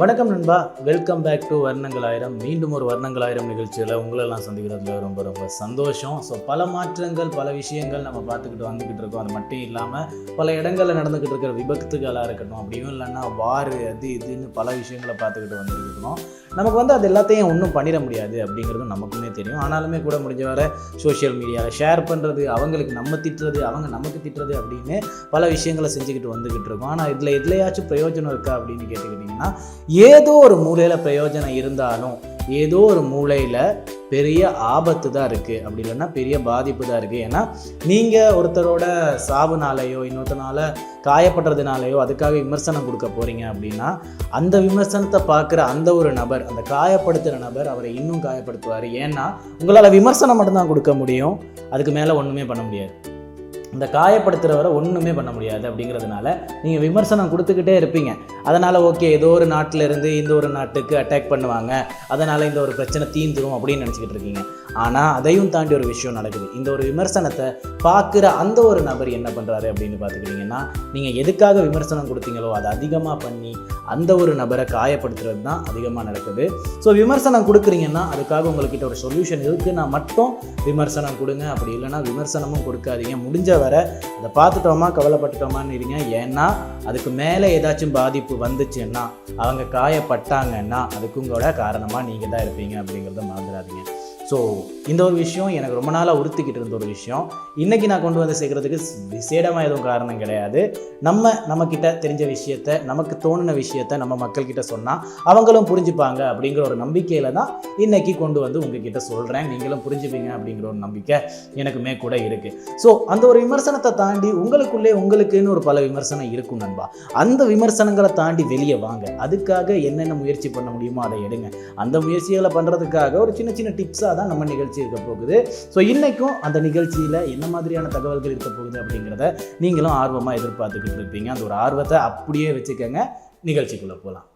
வணக்கம் நண்பா, welcome back to வர்ணங்கள் ஆயிரம். மீண்டும் ஒரு வர்ணங்கள் ஆயிரம் நிகழ்ச்சியில் உங்களெல்லாம் சந்திக்கிறதுல ரொம்ப ரொம்ப சந்தோஷம். ஸோ பல மாற்றங்கள், பல விஷயங்கள் நம்ம பார்த்துக்கிட்டு வந்துக்கிட்டு இருக்கோம். அது மட்டும் இல்லாமல் பல இடங்களில் நடந்துக்கிட்டு இருக்கிற விபத்துகளாக இருக்கட்டும், அப்படியும் இல்லைன்னா வார் அது இதுன்னு பல விஷயங்களை பார்த்துக்கிட்டு வந்துட்டு இருக்கணும். நமக்கு அது எல்லாத்தையும் ஒன்றும் பண்ணிட முடியாது அப்படிங்கிறதும் நமக்குமே தெரியும். ஆனாலுமே கூட முடிஞ்ச வர சோஷியல் மீடியாவில் ஷேர் பண்ணுறது, அவங்களுக்கு நம்ம திட்டுறது, அவங்க நமக்கு திட்டுறது அப்படின்னு பல விஷயங்களை செஞ்சுக்கிட்டு வந்துக்கிட்டு இருக்கோம். ஆனால் இதில் எதுலையாச்சும் பிரயோஜனம் இருக்கா அப்படின்னு கேட்டுக்கிட்டிங்கன்னா, ஏதோ ஒரு மூலையில் பிரயோஜனம் இருந்தாலும் ஏதோ ஒரு மூலையில் பெரிய ஆபத்து தான் இருக்குது, அப்படி இல்லைன்னா பெரிய பாதிப்பு தான் இருக்குது. ஏன்னா நீங்கள் ஒருத்தரோட சாவுனாலேயோ இன்னொருத்தனால காயப்படுறதுனாலையோ அதுக்காக விமர்சனம் கொடுக்க போகிறீங்க அப்படின்னா, அந்த விமர்சனத்தை பார்க்குற அந்த ஒரு நபர், அந்த காயப்படுத்துகிற நபர் அவரை இன்னும் காயப்படுத்துவார். ஏன்னா உங்களால் விமர்சனம் மட்டும்தான் கொடுக்க முடியும், அதுக்கு மேலே ஒன்றுமே பண்ண முடியாது. இந்த காயப்படுத்துகிறவரை ஒன்றுமே பண்ண முடியாது. அப்படிங்கிறதுனால நீங்கள் விமர்சனம் கொடுத்துக்கிட்டே இருப்பீங்க. அதனால் ஓகே, ஏதோ ஒரு நாட்டில் இருந்து இந்த ஒரு நாட்டுக்கு அட்டாக் பண்ணுவாங்க, அதனால் இந்த ஒரு பிரச்சனை தீந்துரும் அப்படின்னு நினச்சிக்கிட்டு இருக்கீங்க. ஆனால் அதையும் தாண்டி ஒரு விஷயம் நடக்குது. இந்த ஒரு விமர்சனத்தை பார்க்குற அந்த ஒரு நபர் என்ன பண்ணுறாரு அப்படின்னு பார்த்துக்கிட்டிங்கன்னா, நீங்கள் எதுக்காக விமர்சனம் கொடுத்தீங்களோ அதை அதிகமாக பண்ணி அந்த ஒரு நபரை காயப்படுத்துறது தான் அதிகமாக நடக்குது. ஸோ விமர்சனம் கொடுக்குறீங்கன்னா அதுக்காக உங்கள்கிட்ட ஒரு சொல்யூஷன் இருக்குன்னா மட்டும் விமர்சனம் கொடுங்க. அப்படி இல்லைன்னா விமர்சனமும் கொடுக்காதீங்க. முடிஞ்ச வரை அதை பார்த்துட்டோமா கவலைப்பட்டுட்டோமான்னு இருங்க. ஏன்னா அதுக்கு மேலே ஏதாச்சும் பாதிப்பு வந்துச்சுன்னா, அவங்க காயப்பட்டாங்கன்னா அதுக்கு உங்களோட காரணமாக நீங்கள் தான் இருப்பீங்க அப்படிங்கிறத மறந்துடாதீங்க. ஸோ இந்த ஒரு விஷயம் எனக்கு ரொம்ப நாளாக உறுத்திக்கிட்டு இருந்த ஒரு விஷயம். இன்றைக்கி நான் கொண்டு வந்து சேர்க்குறதுக்கு விசேடமாக எதுவும் காரணம் கிடையாது. நம்மக்கிட்ட தெரிஞ்ச விஷயத்தை, நமக்கு தோணின விஷயத்தை நம்ம மக்கள்கிட்ட சொன்னால் அவங்களும் புரிஞ்சுப்பாங்க அப்படிங்கிற ஒரு நம்பிக்கையில் தான் இன்றைக்கி கொண்டு வந்து உங்ககிட்ட சொல்கிறேன். நீங்களும் புரிஞ்சுப்பீங்க அப்படிங்கிற ஒரு நம்பிக்கை எனக்குமே கூட இருக்குது. ஸோ அந்த ஒரு விமர்சனத்தை தாண்டி உங்களுக்குன்னு ஒரு பல விமர்சனம் இருக்கும் நண்பா. அந்த விமர்சனங்களை தாண்டி வெளியே வாங்க. அதுக்காக என்னென்ன முயற்சி பண்ண முடியுமோ அதை எடுங்க. அந்த முயற்சிகளை பண்ணுறதுக்காக ஒரு சின்ன சின்ன டிப்ஸாக தான் நம்ம நிகழ்ச்சி இருக்க போகுது. ஸோ இன்றைக்கும் அந்த நிகழ்ச்சியில் என்ன மாதிரியான தகவல்கள் இருக்க போகுது அப்படிங்கிறத நீங்களும் ஆர்வமாக எதிர்பார்த்துக்கிட்டு இருப்பீங்க. அந்த ஒரு ஆர்வத்தை அப்படியே வச்சுக்கோங்க. நிகழ்ச்சிக்குள்ளே போகலாம்.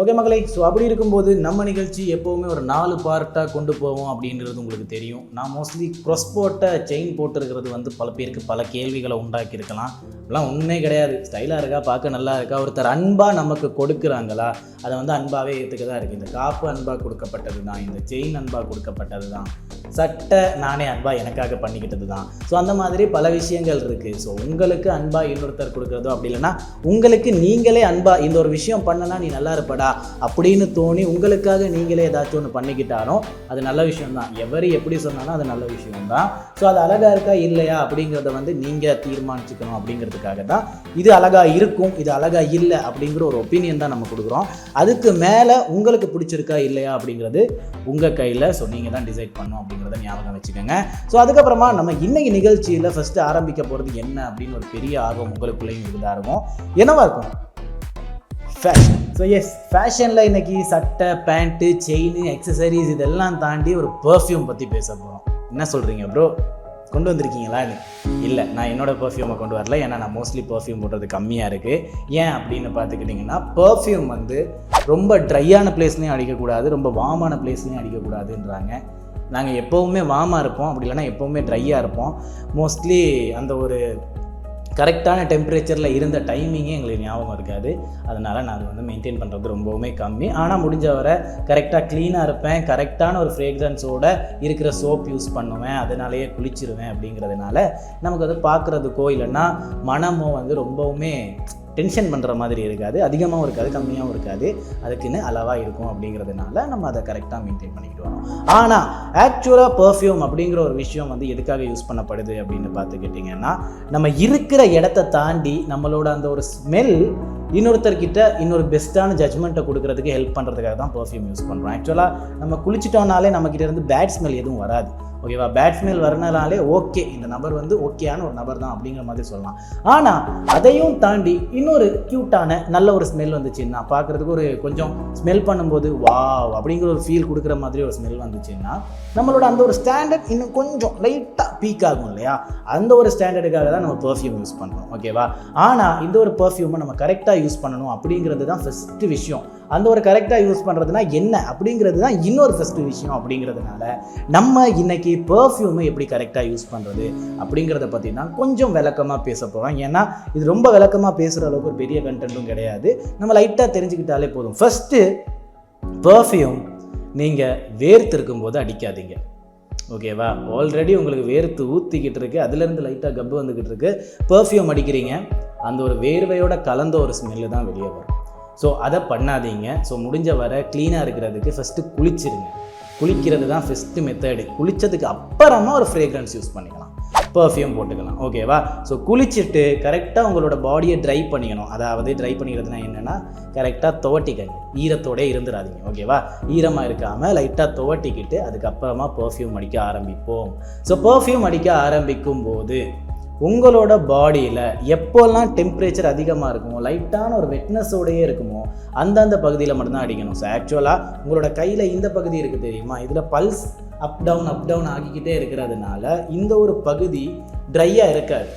ஓகே மக்களை, ஸோ அப்படி இருக்கும்போது நம்ம நிகழ்ச்சி எப்போவுமே ஒரு 4 பார்ட்டாக கொண்டு போவோம் அப்படின்றது உங்களுக்கு தெரியும். நான் மோஸ்ட்லி க்ராஸ் போட்ட செயின் போட்டிருக்கிறது பல பேருக்கு பல கேள்விகளை உண்டாக்கியிருக்கலாம். அதெல்லாம் ஒன்றுமே கிடையாது. ஸ்டைலாக இருக்கா, பார்க்க நல்லா இருக்கா, ஒருத்தர் அன்பாக நமக்கு கொடுக்குறாங்களா, அதை அன்பாகவே ஏற்றுக்க தான் இருக்குது. இந்த காப்பு அன்பாக கொடுக்கப்பட்டது தான், இந்த செயின் அன்பாக கொடுக்கப்பட்டது தான், சட்டை நானே அன்பாக எனக்காக பண்ணிக்கிட்டது தான். ஸோ அந்த மாதிரி பல விஷயங்கள் இருக்குது. ஸோ உங்களுக்கு அன்பாக இன்னொருத்தர் கொடுக்குறதோ, அப்படி இல்லைன்னா உங்களுக்கு நீங்களே அன்பாக இந்த ஒரு விஷயம் பண்ணனா நீ நல்லா இருப்படா அப்படின்னு தோணி உங்களுக்காக நீங்களே ஏதாச்சும் ஒன்று பண்ணிக்கிட்டாலும் அது நல்ல விஷயம்தான். எவர் எப்படி சொன்னாலும் அது நல்ல விஷயம்தான். ஸோ அது அழகாக இருக்கா இல்லையா அப்படிங்கிறத நீங்கள் தீர்மானிச்சுக்கணும். அப்படிங்கிறதுக்காக தான் இது அழகாக இருக்கும், இது அழகாக இல்லை அப்படிங்கிற ஒரு ஒப்பீனியன் தான் நம்ம கொடுக்குறோம். அதுக்கு மேலே உங்களுக்கு பிடிச்சிருக்கா இல்லையா அப்படிங்கிறது உங்கள் கையில். ஸோ நீங்கள் தான் டிசைட் பண்ணணும் அப்படிங்கிறத ஞாபகம் வச்சுக்கோங்க. ஸோ அதுக்கப்புறமா நம்ம இன்னைக்கு நிகழ்ச்சியில் ஃபஸ்ட்டு ஆரம்பிக்க போகிறது என்ன அப்படின்னு ஒரு பெரிய ஆர்வம் உங்களுக்குள்ளேயும் இருந்தா இருக்கும். என்னவா இருக்கும்? ஃபேஷன். ஸோ எஸ், ஃபேஷனில் இன்றைக்கி சட்டை, பேண்ட்டு, செயின், எக்ஸசரிஸ் இதெல்லாம் தாண்டி ஒரு பர்ஃப்யூம் பற்றி பேச போகிறோம். என்ன சொல்கிறீங்க ப்ரோ, கொண்டு வந்திருக்கீங்களான்னு? இல்லை, நான் என்னோடய பர்ஃப்யூமை கொண்டு வரல. ஏன்னா நான் மோஸ்ட்லி பர்ஃப்யூம் போடுறது கம்மியாக இருக்குது. ஏன் அப்படின்னு பார்த்துக்கிட்டிங்கன்னா, பர்ஃப்யூம் ரொம்ப ட்ரையான பிளேஸ்லையும் அடிக்கக்கூடாது, ரொம்ப வார்மான பிளேஸ்லையும் அடிக்கக்கூடாதுன்றாங்க. நாங்கள் எப்போவுமே வார்மாக இருப்போம், அப்படி இல்லைன்னா எப்போவுமே ட்ரையாக இருப்போம். மோஸ்ட்லி அந்த ஒரு கரெக்டான டெம்பரேச்சரில் இருந்த டைமிங்கே எங்களுக்கு ஞாபகம் இருக்காது. அதனால் நான் அது மெயின்டைன் பண்ணுறது ரொம்பவுமே கம்மி. ஆனால் முடிஞ்ச வரை கரெக்டாக க்ளீனாக இருப்பேன், கரெக்டான ஒரு ஃப்ரேக்ரன்ஸோடு இருக்கிற சோப் யூஸ் பண்ணுவேன், அதனாலேயே குளிச்சிருவேன். அப்படிங்கிறதுனால நமக்கு பார்க்குறதுக்கோ இல்லைன்னா மனமோ ரொம்பவுமே டென்ஷன் பண்ணுற மாதிரி இருக்காது, அதிகமாகவும் இருக்காது, கம்மியாகவும் இருக்காது, அதுக்குன்னு அளவாக இருக்கும். அப்படிங்கிறதுனால நம்ம அதை கரெக்டாக மெயின்டைன் பண்ணிக்கிட்டு வரோம். ஆனால் ஆக்சுவலாக பர்ஃப்யூம் அப்படிங்கிற ஒரு விஷயம் எதுக்காக யூஸ் பண்ணப்படுது அப்படின்னு பார்த்துக்கிட்டிங்கன்னா, நம்ம இருக்கிற இடத்த தாண்டி நம்மளோட அந்த ஒரு ஸ்மெல் இன்னொருத்தர்கிட்ட இன்னொரு பெஸ்ட்டான ஜட்ஜ்மெண்ட்டை கொடுக்கறதுக்கு ஹெல்ப் பண்ணுறதுக்காக தான் பர்ஃப்யூம் யூஸ் பண்ணுறோம். ஆக்சுவலாக நம்ம குளிச்சிட்டோம்னாலே நம்மக்கிட்ட இருந்து பேட் ஸ்மெல் எதுவும் வராது. ஓகேவா? பேட் ஸ்மெல் வரனாலே ஓகே, இந்த நபர் ஓகேயான ஒரு நபர் தான் அப்படிங்கிற மாதிரி சொல்லலாம். ஆனால் அதையும் தாண்டி இன்னொரு க்யூட்டான நல்ல ஒரு ஸ்மெல் வந்துச்சுன்னா, பார்க்குறதுக்கு ஒரு கொஞ்சம் ஸ்மெல் பண்ணும்போது வாவ் அப்படிங்கிற ஒரு ஃபீல் கொடுக்குற மாதிரி ஒரு ஸ்மெல் வந்துச்சுன்னா, நம்மளோட அந்த ஒரு ஸ்டாண்டர்ட் இன்னும் கொஞ்சம் லைட்டாக பீக் ஆகும் இல்லையா? அந்த ஒரு ஸ்டாண்டர்டுக்காக தான் நம்ம பர்ஃப்யூம் யூஸ் பண்ணுறோம். ஓகேவா? ஆனால் இந்த ஒரு பர்ஃப்யூமை நம்ம கரெக்டாக யூஸ் பண்ணணும் அப்படிங்கிறது தான் ஃபஸ்ட்டு விஷயம். அந்த ஒரு கரெக்டாக யூஸ் பண்ணுறதுனா என்ன அப்படிங்கிறது தான் இன்னொரு ஃபஸ்ட்டு விஷயம். அப்படிங்கிறதுனால நம்ம இன்றைக்கி பெர்ஃப்யூமை எப்படி கரெக்டாக யூஸ் பண்ணுறது அப்படிங்கிறத பற்றி தான் கொஞ்சம் விளக்கமாக பேச போகிறோம். ஏன்னா இது ரொம்ப விளக்கமாக பேசுகிற அளவுக்கு ஒரு பெரிய கண்டென்ட்டும் கிடையாது, நம்ம லைட்டாக தெரிஞ்சுக்கிட்டாலே போதும். ஃபஸ்ட்டு பெர்ஃப்யூம் நீங்கள் வேர்த்து இருக்கும்போது அடிக்காதீங்க, ஓகேவா? ஆல்ரெடி உங்களுக்கு வேர்த்து ஊற்றிக்கிட்டு இருக்கு, அதுலேருந்து லைட்டாக கப்பு வந்துக்கிட்டு இருக்கு, பெர்ஃப்யூம் அடிக்கிறீங்க, அந்த ஒரு வேர்வையோட கலந்த ஒரு ஸ்மெல்லு தான் வெளியே வரும். ஸோ அதை பண்ணாதீங்க. ஸோ முடிஞ்ச வர க்ளீனாக இருக்கிறதுக்கு ஃபஸ்ட்டு குளிச்சிருங்க. குளிக்கிறது தான் ஃபஸ்ட்டு மெத்தடு. குளித்ததுக்கு அப்புறமா ஒரு ஃப்ரேக்ரன்ஸ் யூஸ் பண்ணிக்கலாம், பெர்ஃப்யூம் போட்டுக்கலாம், ஓகேவா? ஸோ குளிச்சுட்டு கரெக்டாக உங்களோட பாடியை ட்ரை பண்ணிக்கணும். அதாவது ட்ரை பண்ணிக்கிறதுனா என்னென்னா கரெக்டாக துவட்டிக்கங்க, ஈரத்தோடே இருந்துடாதீங்க, ஓகேவா? ஈரமாக இருக்காமல் லைட்டாக துவட்டிக்கிட்டு அதுக்கப்புறமா பெர்ஃப்யூம் அடிக்க ஆரம்பிப்போம். ஸோ பெர்ஃப்யூம் அடிக்க ஆரம்பிக்கும் போது உங்களோட பாடியில் எப்போல்லாம் டெம்பரேச்சர் அதிகமாக இருக்குமோ, லைட்டான ஒரு வெட்னஸோடையே இருக்குமோ, அந்தந்த பகுதியில் மட்டும்தான் அடிக்கணும். ஸோ ஆக்சுவலாக உங்களோட கையில் இந்த பகுதி இருக்குது தெரியுமா, இதில் பல்ஸ் அப் டவுன் ஆகிக்கிட்டே இருக்கிறதுனால இந்த ஒரு பகுதி ட்ரையாக இருக்காது.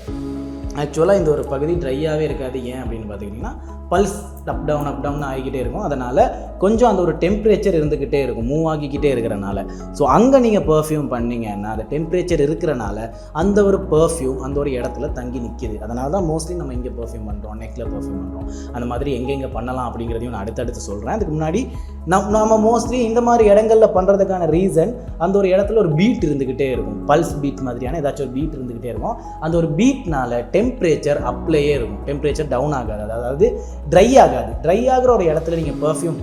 ஆக்சுவலாக இந்த ஒரு பகுதி ட்ரையாகவே இருக்காது. ஏன் அப்படின்னு பார்த்துக்கிட்டிங்கன்னா பல்ஸ் அப் டவுன் ஆகிக்கிட்டே இருக்கும். அதனால் கொஞ்சம் அந்த ஒரு டெம்பரேச்சர் இருந்துக்கிட்டே இருக்கும், மூவ் ஆகிக்கிட்டே இருக்கிறனால. ஸோ அங்கே நீங்கள் பெர்ஃப்யூம் பண்ணிங்கன்னா அந்த டெம்பரேச்சர் இருக்கிறனால அந்த ஒரு பெர்ஃப்யூம் அந்த ஒரு இடத்துல தங்கி நிற்கிது. அதனால தான் மோஸ்ட்லி நம்ம இங்கே பெர்ஃப்யூம் பண்ணுறோம், நெக்கில் பெர்ஃப்யூம் பண்ணுறோம். அந்த மாதிரி எங்கெங்கே பண்ணலாம் அப்படிங்கிறதையும் நான் அடுத்தடுத்து சொல்கிறேன். அதுக்கு முன்னாடி நம்ம மோஸ்ட்லி இந்த மாதிரி இடங்களில் பண்ணுறதுக்கான ரீசன் அந்த ஒரு இடத்துல ஒரு பீட் இருந்துக்கிட்டே இருக்கும், பல்ஸ் பீட் மாதிரியான ஏதாச்சும் ஒரு பீட் இருந்துக்கிட்டே இருக்கும். அந்த ஒரு பீட்னால டெம்பரேச்சர் அப்லேயே இருக்கும், டெம்பரேச்சர் டவுன் ஆகாது, அதாவது ட்ரை ஆகாது. ட்ரை ஆகிற ஒரு இடத்துல நீங்கள் பெர்ஃப்யூம்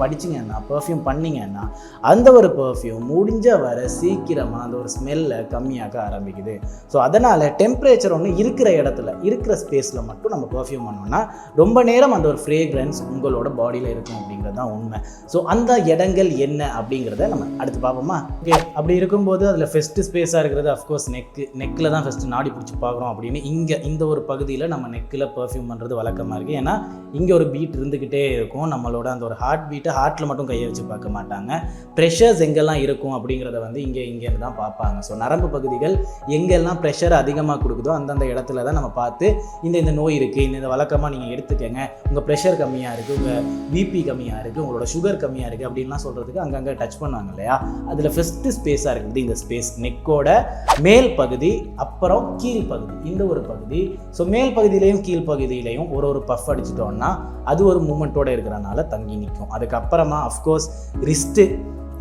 பெர்ஃப்யூம் பண்ணிங்கன்னா அந்த ஒரு பெர்ஃப்யூம் முடிஞ்ச வர சீக்கிரமாக அந்த ஒரு ஸ்மெல்லை கம்மியாக ஆரம்பிக்குது. ஸோ அதனால் டெம்பரேச்சர் ஒன்று இருக்கிற இடத்துல இருக்கிற ஸ்பேஸில் மட்டும் நம்ம பெர்ஃப்யூம் பண்ணோம்னா ரொம்ப நேரம் அந்த ஒரு ஃப்ரேக்ரன்ஸ் உங்களோட பாடியில் இருக்கும் அப்படிங்கிறது தான் உண்மை. ஸோ அந்த இடங்கள் என்ன அப்படிங்கிறத நம்ம அடுத்து பார்ப்போமா? ஓகே, அப்படி இருக்கும்போது அதில் ஃபஸ்ட்டு ஸ்பேஸாக இருக்கிறது அஃப்கோர்ஸ் நெக்கில் தான் ஃபஸ்ட்டு நாடி பிடிச்சி பார்க்குறோம். அப்படின்னு இந்த ஒரு பகுதியில் நம்ம நெக்கில் பெர்ஃப்யூம் பண்ணுறது வழக்கமாக இருக்குது. ஏன்னா இங்கே ஒரு பீட் இருந்துக்கிட்டே இருக்கும், நம்மளோட அந்த ஒரு ஹார்ட் பீட்டை ஹார்ட்டில் மட்டும் கையை வச்சு பார்க்க மாட்டாங்க, ப்ரெஷர்ஸ் எங்கெல்லாம் இருக்கும் அப்படிங்கிறத வந்து இங்கேருந்து தான் பார்ப்பாங்க. ஸோ நரம்பு பகுதிகள் எங்கெல்லாம் ப்ரெஷர் அதிகமாக கொடுக்குதோ அந்தந்த இடத்துல தான் நம்ம பார்த்து இந்த நோய் இருக்குது, இந்த வழக்கமாக நீங்கள் எடுத்துக்கங்க, உங்கள் ப்ரெஷர் கம்மியாக இருக்குது, உங்கள் பிபி கம்மியாக இருக்குது, உங்களோட சுகர் கம்மியாக இருக்குது அப்படின்லாம் சொல்கிறதுக்கு அங்கங்கே டச் பண்ணுவாங்க இல்லையா? அதில் ஃபஸ்ட்டு ஸ்பேஸாக இருக்குது இந்த ஸ்பேஸ், நெக்கோட மேல் பகுதி, அப்புறம் கீழ் பகுதி, இந்த ஒரு பகுதி. ஸோ மேல் பகுதியிலையும் கீழ் பகுதியிலையும் ஒரு பஃப் அடிச்சிட்டோம்னா அது ஒரு மூமெண்ட்டோடு இருக்கிறனால தங்கி நிற்கும். அதுக்கப்புறமா அஃப்கோர்ஸ் ரிஸ்ட்டு,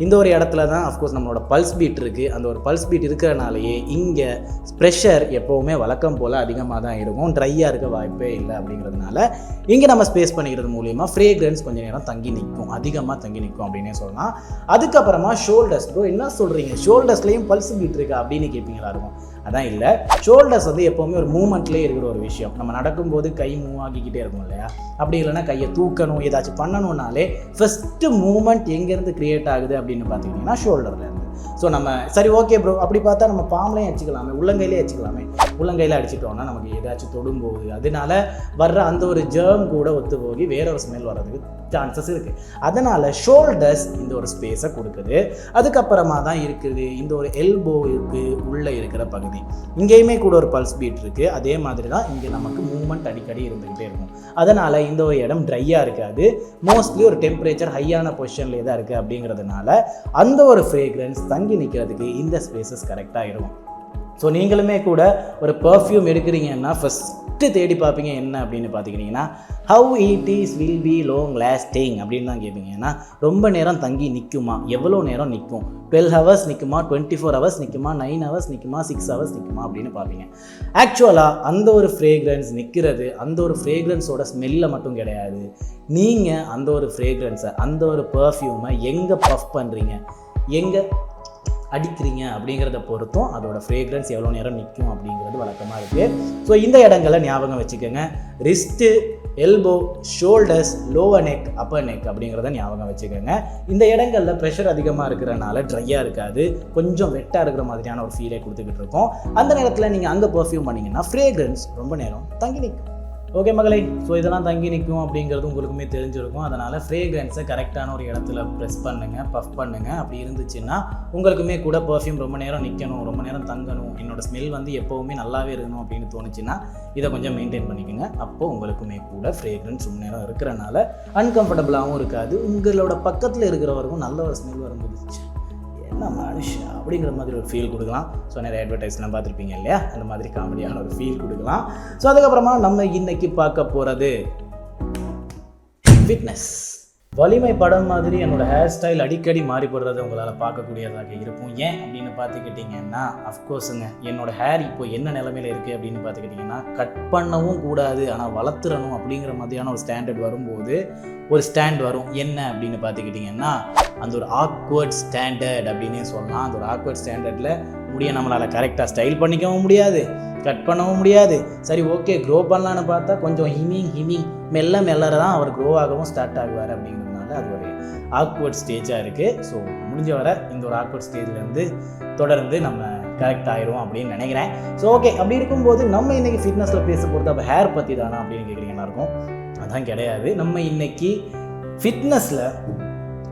இந்த ஒரு இடத்துல தான் அஃப்கோர்ஸ் நம்மளோட பல்ஸ் பீட் இருக்குது. அந்த ஒரு பல்ஸ் பீட் இருக்கிறனாலேயே இங்கே ப்ரெஷர் எப்போவுமே வழக்கம் போல் அதிகமாக தான் இருக்கும், ட்ரையாக இருக்க வாய்ப்பே இல்லை. அப்படிங்கிறதுனால இங்கே நம்ம ஸ்பேஸ் பண்ணிக்கிறது மூலிமா ஃப்ரேக்ரன்ஸ் கொஞ்சம் நேரம் தங்கி நிற்கும், அதிகமாக தங்கி நிற்கும் அப்படின்னே சொல்லலாம். அதுக்கப்புறமா ஷோல்டர்ஸ். ப்ரோ என்ன சொல்கிறீங்க, ஷோல்டர்ஸ்லேயும் பல்ஸ் பீட் இருக்கா அப்படின்னு கேட்பீங்களா இருக்கும். அதான் இல்லை, ஷோல்டர்ஸ் வந்து எப்போவுமே ஒரு மூமெண்ட்லேயே இருக்கிற ஒரு விஷயம். நம்ம நடக்கும்போது கை மூவ் ஆகிக்கிட்டே இருக்கும் இல்லையா? அப்படி இல்லைன்னா கையை தூக்கணும், ஏதாச்சும் பண்ணணும்னாலே ஃபஸ்ட்டு மூமெண்ட் எங்கேருந்து க்ரியேட் ஆகுது அப்படின்னு பார்த்துக்கிட்டிங்கன்னா ஷோல்டர்லேருந்து. ஸோ நம்ம சரி ஓகே ப்ரோ, அப்படி பார்த்தா நம்ம பாம்லையும் வச்சுக்கலாமே, உள்ளங்கையிலே வச்சுக்கலாமே. உள்ளங்கையில் அடிச்சிட்டோம்னா நமக்கு ஏதாச்சும் தொடும்போது அதனால வர்ற அந்த ஒரு ஜெர்ம் கூட ஒத்து போகி வேற ஒரு ஸ்மெல் வர்றதுக்கு சான்சஸ் இருக்குது. அதனால் ஷோல்டர்ஸ் இந்த ஒரு ஸ்பேஸை கொடுக்குது. அதுக்கப்புறமா தான் இருக்குது இந்த ஒரு எல்போ இருக்குது, உள்ளே இருக்கிற பகுதி, இங்கேயுமே கூட ஒரு பல்ஸ் பீட் இருக்குது. அதே மாதிரி தான் இங்கே நமக்கு மூவ்மெண்ட் அடிக்கடி இருந்துக்கிட்டே இருக்கும். அதனால் இந்த ஒரு இடம் ட்ரையாக இருக்காது, மோஸ்ட்லி ஒரு டெம்பரேச்சர் ஹையான பொசிஷன்லேயே தான் இருக்குது. அப்படிங்கிறதுனால அந்த ஒரு ஃப்ரேக்ரன்ஸ் தங்கி நிற்கிறதுக்கு இந்த ஸ்பேசஸ் கரெக்டாக இருக்கும். ஸோ நீங்களுமே கூட ஒரு பெர்ஃப்யூம் எடுக்கிறீங்கன்னா ஃபஸ்ட்டு தேடி பார்ப்பீங்க என்ன அப்படின்னு பார்த்துக்கிட்டிங்கன்னா how it is will be long lasting அப்படின்னு தான் கேட்பீங்க. ஏன்னா ரொம்ப நேரம் தங்கி நிற்குமா, எவ்வளோ நேரம் நிற்கும், 12 ஹவர்ஸ் நிற்குமா, 24 ஹவர்ஸ் நிற்குமா, 9 ஹவர்ஸ் நிற்குமா, 6 ஹவர்ஸ் நிற்குமா அப்படின்னு பார்ப்பீங்க. ஆக்சுவலாக அந்த ஒரு ஃப்ரேக்ரன்ஸ் நிற்கிறது அந்த ஒரு ஃப்ரேக்ரன்ஸோட ஸ்மெல்லை மட்டும் கிடையாது, நீங்கள் அந்த ஒரு ஃப்ரேக்ரன்ஸை அந்த ஒரு பெர்ஃப்யூமை எங்கே பஃப் பண்ணுறீங்க, எங்கே அடிக்கிறீங்க அப்படிங்கிறத பொறுத்தும் அதோட ஃப்ரேக்ரன்ஸ் எவ்வளோ நேரம் நிற்கும் அப்படிங்கிறது வழக்கமாக இருக்குது. ஸோ இந்த இடங்களை ஞாபகம் வச்சுக்கோங்க. Wrist, elbow, shoulders, lower neck, upper neck அப்படிங்கிறத ஞாபகம் வச்சுக்கோங்க. இந்த இடங்களில் ப்ரெஷர் அதிகமாக இருக்கிறனால ட்ரையாக இருக்காது, கொஞ்சம் வெட்டாக இருக்கிற மாதிரியான ஒரு ஃபீலை கொடுத்துக்கிட்டு இருக்கோம். அந்த நேரத்தில் நீங்கள் அங்கே பெர்ஃப்யூம் பண்ணிங்கன்னா ஃப்ரேக்ரன்ஸ் ரொம்ப நேரம் தங்கி நிற்கும். ஓகே மகளே, ஸோ இதெல்லாம் தங்கி நிற்கும் அப்படிங்கிறது உங்களுக்குமே தெரிஞ்சிருக்கும். அதனால் ஃப்ரேக்ரன்ஸை கரெக்டான ஒரு இடத்துல ப்ரெஸ் பண்ணுங்கள், பஃப் பண்ணுங்கள். அப்படி இருந்துச்சுன்னா உங்களுக்குமே கூட பர்ஃப்யூம் ரொம்ப நேரம் நிற்கணும், ரொம்ப நேரம் தங்கணும், என்னோடய ஸ்மெல் வந்து எப்போவுமே நல்லாவே இருக்கணும் அப்படின்னு தோணுச்சுன்னா இதை கொஞ்சம் மெயின்டைன் பண்ணிக்கோங்க. அப்போது உங்களுக்குமே கூட ஃப்ரேக்ரன்ஸ் ரொம்ப நேரம் இருக்கிறனால அன்கம்ஃபர்டபுளாகவும் இருக்காது. உங்களோட பக்கத்தில் இருக்கிறவருக்கும் நல்ல ஒரு ஸ்மெல் வரும்போது என்ன மனுஷன் அப்படிங்கிற மாதிரி ஒரு ஃபீல் கொடுக்கலாம். ஸோ நிறைய அட்வர்டைஸ்லாம் பார்த்துருப்பீங்க இல்லையா, அந்த மாதிரி காமெடியான ஒரு ஃபீல் கொடுக்கலாம். ஸோ அதுக்கப்புறமா நம்ம இன்னைக்கு பார்க்க போகிறது ஃபிட்னஸ். வலிமை படம் மாதிரி என்னோடய ஹேர் ஸ்டைல் அடிக்கடி மாறிப்படுறதை உங்களால் பார்க்கக்கூடியதாக இருக்கும். ஏன் அப்படின்னு பார்த்துக்கிட்டிங்கன்னா, அஃப்கோர்ஸுங்க என்னோடய ஹேர் இப்போ என்ன நிலைமையில் இருக்குது அப்படின்னு பார்த்துக்கிட்டிங்கன்னா, கட் பண்ணவும் கூடாது ஆனால் வளர்த்துறணும் அப்படிங்கிற மாதிரியான ஒரு ஸ்டாண்டர்ட் வரும்போது ஒரு ஸ்டாண்ட் வரும். என்ன அப்படின்னு பார்த்துக்கிட்டிங்கன்னா, அந்த ஒரு ஆக்வர்ட் ஸ்டாண்டர்ட் அப்படின்னே சொல்லலாம். அந்த ஒரு ஆக்வர்ட் ஸ்டாண்டர்டில் முடிய நம்மளால் கரெக்டாக ஸ்டைல் பண்ணிக்கவும் முடியாது, கட் பண்ணவும் முடியாது. சரி ஓகே க்ரோ பண்ணலான்னு பார்த்தா கொஞ்சம் ஹிமிங் மெல்ல தான் அவர் க்ரோ ஆகவும் ஸ்டார்ட் ஆகுவார். அப்படிங்கிறதுனால அது ஒரு ஆக்வர்ட் ஸ்டேஜாக இருக்குது. ஸோ முடிஞ்ச வர இந்த ஒரு ஆக்வர்ட் ஸ்டேஜ்லேருந்து தொடர்ந்து நம்ம கரெக்ட் ஆயிரும் அப்படின்னு நினைக்கிறேன். ஸோ ஓகே, அப்படி இருக்கும்போது நம்ம இன்றைக்கி ஃபிட்னஸில் பேச போகிறது அப்போ ஹேர் பற்றி தானா அப்படின்னு கேட்குறீங்க எல்லாருக்கும். அதான் கிடையாது. நம்ம இன்றைக்கி ஃபிட்னஸில்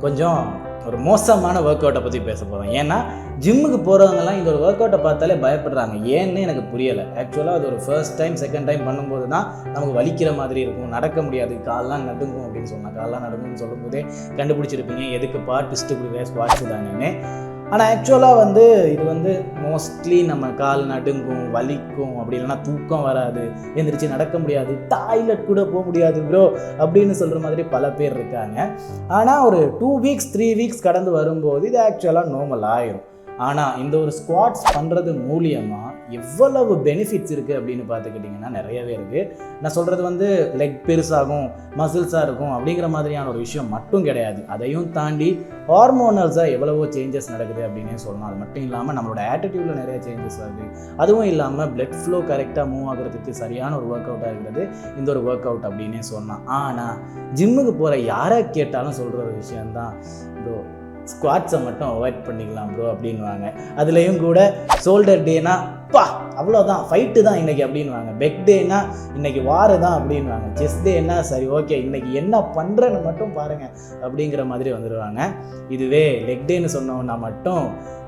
கொஞ்சம் ஒரு மோசமான ஒர்க் அவுட்டை பற்றி பேச போகிறோம். ஏன்னா ஜிம்முக்கு போகிறவங்கலாம் இந்த ஒரு ஒர்க் அவுட்டை பார்த்தாலே பயப்படுறாங்க. ஏன்னு எனக்கு புரியலை. ஆக்சுவலாக அது ஒரு ஃபர்ஸ்ட் டைம் செகண்ட் டைம் பண்ணும்போது தான் நமக்கு வலிக்கிற மாதிரி இருக்கும், நடக்க முடியாது, கால்லாம் நடுங்கும் அப்படின்னு சொன்னால். கால்லாம் நடுங்கும்னு சொல்லும்போதே கண்டுபிடிச்சிருப்பீங்க எதுக்கு ட்விஸ்ட் கொடுக்குற ஸ்குவாட்ஸ் தானேன்னு. ஆனால் ஆக்சுவலாக வந்து இது வந்து மோஸ்ட்லி நம்ம கால் நடுங்கும், வலிக்கும், அப்படி இல்லைனா தூக்கம் வராது, எந்திரிச்சு நடக்க முடியாது, டாய்லெட் கூட போக முடியாது ப்ரோ அப்படின்னு சொல்கிற மாதிரி பல பேர் இருக்காங்க. ஆனால் ஒரு 2 வீக்ஸ் 3 வீக்ஸ் கடந்து வரும்போது இது ஆக்சுவலாக நார்மல் ஆயிரும். ஆனால் இந்த ஒரு ஸ்குவாட்ஸ் பண்ணுறது மூலியமாக எவ்வளவு பெனிஃபிட்ஸ் இருக்குது அப்படின்னு பார்த்துக்கிட்டிங்கன்னா நிறையவே இருக்குது. நான் சொல்கிறது வந்து லெக் பெருசாகும், மசில்ஸாக இருக்கும் அப்படிங்கிற மாதிரியான ஒரு விஷயம் மட்டும் கிடையாது. அதையும் தாண்டி ஹார்மோனல்ஸாக எவ்வளவோ சேஞ்சஸ் நடக்குது அப்படின்னே சொல்லலாம். அது மட்டும் இல்லாமல் நம்மளோட ஆட்டிடியூடில் நிறைய சேஞ்சஸ் வருது. அதுவும் இல்லாமல் பிளட் ஃப்ளோ கரெக்டாக மூவ் ஆகிறதுக்கு சரியான ஒரு ஒர்க் அவுட்டாக இருக்கிறது இந்த ஒரு ஒர்க் அவுட் அப்படின்னே சொல்லலாம். ஆனால் ஜிம்முக்கு போகிற யாரை கேட்டாலும் சொல்கிற ஒரு விஷயந்தான், ப்ரோ ஸ்குவாட்ஸை மட்டும் அவாய்ட் பண்ணிக்கலாம் ப்ரோ அப்படின்வாங்க. அதுலேயும் கூட ஷோல்டர் டேனா அவ்வளோதான் ஃபைட்டு தான் இன்றைக்கி அப்படின்வாங்க, பெக் டேனா இன்றைக்கி வாரு தான் அப்படின்வாங்க, செஸ்ட் டேனா சரி ஓகே இன்றைக்கி என்ன பண்ணுறேன்னு மட்டும் பாருங்கள் அப்படிங்கிற மாதிரி வந்துடுவாங்க. இதுவே லெக் டேன்னு சொன்னோன்னா மட்டும்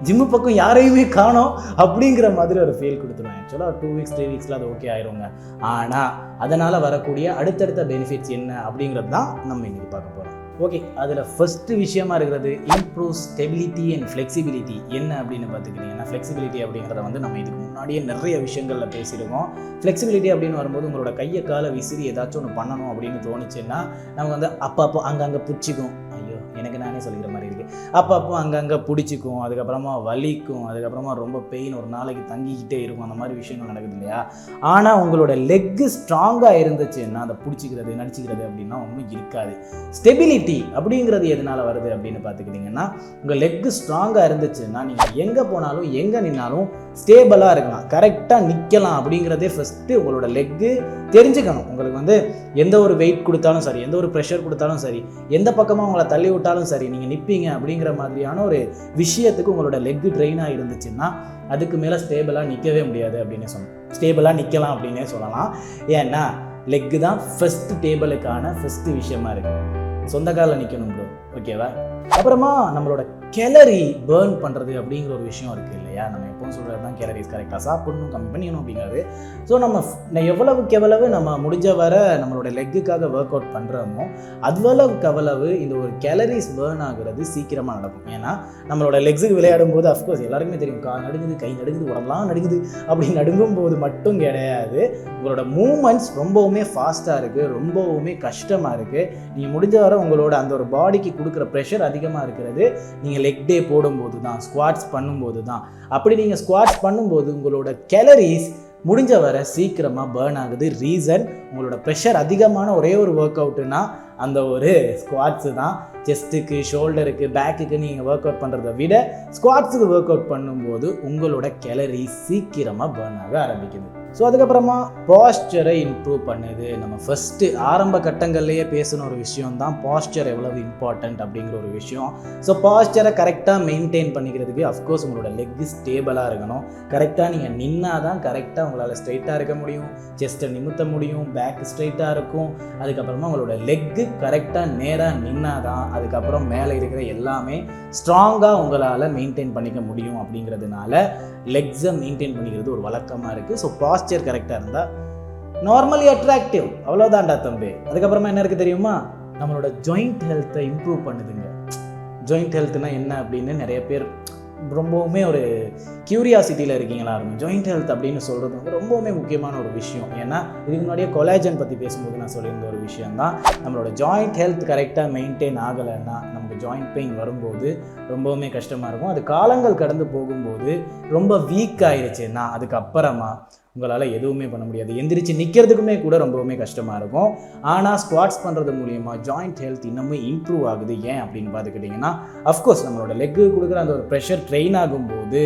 ஜிம்மு பக்கம் யாரையுமே காணோம் அப்படிங்கிற மாதிரி ஒரு ஃபீல் கொடுத்துருவாங்க. ஆக்சுவலாக 2 வீக்ஸ் 3 வீக்ஸில் அது ஓகே ஆயிருங்க. ஆனால் அதனால் வரக்கூடிய அடுத்தடுத்த பெனிஃபிட்ஸ் என்ன அப்படிங்கிறது தான் நம்ம இன்றைக்கி பார்க்க போகிறோம். ஓகே, அதில் ஃபஸ்ட்டு விஷயமா இருக்கிறது இம்ப்ரூவ் ஸ்டெபிலிட்டி அண்ட் ஃப்ளெக்சிபிலிட்டி. என்ன அப்படின்னு பார்த்துக்கிட்டிங்கன்னா, ஃப்ளெக்சிபிலிட்டி அப்படிங்கிறத வந்து நம்ம இதுக்கு முன்னாடியே நிறைய விஷயங்களில் பேசியிருக்கோம். ஃப்ளெக்சிபிலிட்டி அப்படின்னு வரும்போது உங்களோட கையை காலை விசிறி ஏதாச்சும் ஒன்று பண்ணணும் அப்படின்னு தோணுச்சுன்னா நமக்கு வந்து அப்பப்போ அங்கங்கே பிடிச்சிக்கும். ஐயோ எனக்கு நானே சொல்லிக்கிற மாதிரி இருக்குது. அப்பப்போ அங்கங்கே பிடிச்சிக்கும், அதுக்கப்புறமா வலிக்கும், அதுக்கப்புறமா ரொம்ப பெயின் ஒரு நாளைக்கு தங்கிக்கிட்டே இருக்கும். அந்த மாதிரி விஷயங்கள் நடக்குது இல்லையா? ஆனால் உங்களோட லெக்கு ஸ்ட்ராங்காக இருந்துச்சுன்னா அதை பிடிச்சிக்கிறது நடிச்சிக்கிறது அப்படின்னா ஒன்றும் இருக்காது. ஸ்டெபிலிட்டி அப்படிங்கிறது எதனால் வருது அப்படின்னு பார்த்துக்கிட்டிங்கன்னா, உங்கள் லெக்கு ஸ்ட்ராங்காக இருந்துச்சுன்னா நீங்கள் எங்கே போனாலும் எங்கே நின்னாலும் ஸ்டேபிளாக இருக்கலாம், கரெக்டாக நிற்கலாம். அப்படிங்கிறதே ஃபஸ்ட்டு உங்களோட லெக்கு தெரிஞ்சுக்கணும். உங்களுக்கு வந்து எந்த ஒரு வெயிட் கொடுத்தாலும் சரி, எந்த ஒரு ப்ரெஷர் கொடுத்தாலும் சரி, எந்த பக்கமாக உங்களை தள்ளி விட்டாலும் சரி, நீங்கள் நிற்பீங்க அப்படிங்கிற மாதிரியான ஒரு விஷயத்துக்கு உங்களோட லெக்கு ட்ரெயினாக இருந்துச்சுன்னா அதுக்கு மேலே ஸ்டேபிளாக நிற்கவே முடியாது அப்படின்னு சொல்லலாம். ஸ்டேபிளாக நிற்கலாம் அப்படின்னே சொல்லலாம். ஏன்னா லெக்கு தான் ஃபஸ்ட்டு டேபிளுக்கான ஃபஸ்ட்டு விஷயமா இருக்குது. சொந்த காலில் நிற்கணும் ப்ரோ, ஓகேவா? அப்புறமா நம்மளோட கேலரி பேர்ன் பண்ணுறது அப்படிங்கிற ஒரு விஷயம் இருக்குது இல்லையா? நம்ம எப்போவும் சொல்கிறது தான் கேலரிஸ் கரெக்டாக சாப்பிடணும், கம்மி பண்ணிக்கணும் அப்படிங்கிறது. ஸோ நம்ம எவ்வளவுக்கு நம்ம முடிஞ்ச வர நம்மளோட லெக்குக்காக ஒர்க் அவுட் பண்ணுறோமோ அவ்வளவுக்கு இந்த ஒரு கேலரிஸ் பேர்ன் ஆகுறது சீக்கிரமாக நடக்கும். ஏன்னா நம்மளோட லெக்ஸுக்கு விளையாடும் போது அஃப்கோர்ஸ் எல்லாருக்குமே தெரியும், கால் நடுங்குது, கை நடுங்குது, உடம்புலாம் நடுங்குது. அப்படி நடுங்கும் போது மட்டும் கிடையாது, உங்களோட மூமெண்ட்ஸ் ரொம்பவுமே ஃபாஸ்ட்டாக இருக்குது, ரொம்பவுமே கஷ்டமாக இருக்குது. நீங்கள் முடிஞ்ச வர உங்களோட அந்த ஒரு பாடிக்கு கொடுக்குற ப்ரெஷர் அதிகமாக இருக்கிறது நீங்கள் லெக் டே போடும்போது தான், ஸ்குவாட்ஸ் பண்ணும்போது தான். அப்படி நீங்கள் ஸ்குவாட்ஸ் பண்ணும்போது உங்களோட கேலரிஸ் முடிஞ்ச வர சீக்கிரமாக பேர்ன் ஆகுது. ரீசன், உங்களோட ப்ரெஷர் அதிகமான ஒரே ஒரு ஒர்க் அவுட்டுனா அந்த ஒரு ஸ்குவாட்ஸு தான். செஸ்ட்டுக்கு, ஷோல்டருக்கு, பேக்குக்கு நீங்கள் ஒர்க் அவுட் பண்ணுறதை விட ஸ்குவாட்ஸுக்கு ஒர்க் அவுட் பண்ணும்போது உங்களோட கேலரி சீக்கிரமாக பேர்ன் ஆக ஆரம்பிக்குது. ஸோ அதுக்கப்புறமா பாஸ்டரை இம்ப்ரூவ் பண்ணுது. நம்ம ஃபஸ்ட்டு ஆரம்ப கட்டங்கள்லேயே பேசின ஒரு விஷயம் தான் பாஸ்டர் எவ்வளவு இம்பார்ட்டண்ட் அப்படிங்கிற ஒரு விஷயம். ஸோ பாஸ்டரை கரெக்டாக மெயின்டைன் பண்ணிக்கிறதுக்கு அஃப்கோர்ஸ் உங்களோட லெக்கு ஸ்டேபிளாக இருக்கணும். கரெக்டாக நீங்கள் நின்னா தான் கரெக்டாக உங்களால் ஸ்ட்ரைட்டாக இருக்க முடியும், செஸ்ட்டை நிமித்த முடியும், பேக் ஸ்ட்ரைட்டாக இருக்கும். அதுக்கப்புறமா உங்களோட லெக்கு கரெக்டாக நேராக நின்னா தான் அதுக்கப்புறம் மேலே இருக்கிற எல்லாமே ஸ்ட்ராங்காக உங்களால் மெயின்டைன் பண்ணிக்க முடியும். அப்படிங்கிறதுனால லெக்ஸை மெயின்டைன் பண்ணிக்கிறது ஒரு வழக்கமாக இருக்குது. ஸோ பாஸ்டர் கரெக்டாக இருந்தால் நார்மலி அட்ராக்டிவ், அவ்வளோதான்டா தம்பி. அதுக்கப்புறமா என்ன இருக்குது தெரியுமா, நம்மளோட ஜாயிண்ட் ஹெல்த்தை இம்ப்ரூவ் பண்ணுதுங்க. ஜாயிண்ட் ஹெல்த்னா என்ன அப்படின்னு நிறைய பேர் ரொம்பவுமே ஒரு கியூரியாசிட்டியில் இருக்கீங்களா இருக்கும். ஜாயிண்ட் ஹெல்த் அப்படின்னு சொல்கிறது வந்து ரொம்பவுமே முக்கியமான ஒரு விஷயம். ஏன்னா இதுக்கு முன்னாடியே கொலாஜன் பற்றி பேசும்போது நான் சொல்லியிருந்த ஒரு விஷயம் தான், நம்மளோட ஜாயிண்ட் ஹெல்த் கரெக்டாக மெயின்டைன் ஆகலைன்னா நமக்கு ஜாயிண்ட் பெயின் வரும்போது ரொம்பவுமே கஷ்டமாக இருக்கும். அது காலங்கள் கடந்து போகும்போது ரொம்ப வீக் ஆயிடுச்சுன்னா அதுக்கப்புறமா உங்களால் எதுவுமே பண்ண முடியாது. எந்திரிச்சு நிற்கிறதுக்குமே கூட ரொம்பவுமே கஷ்டமாக இருக்கும். ஆனால் ஸ்குவாட்ஸ் பண்ணுறது மூலிமா ஜாயிண்ட் ஹெல்த் இன்னமும் இம்ப்ரூவ் ஆகுது. ஏன் அப்படின்னு பார்த்துக்கிட்டிங்கன்னா அஃப்கோர்ஸ் நம்மளோட லெக்கு கொடுக்குற அந்த ஒரு ப்ரெஷர் ட்ரெயின் ஆகும்போது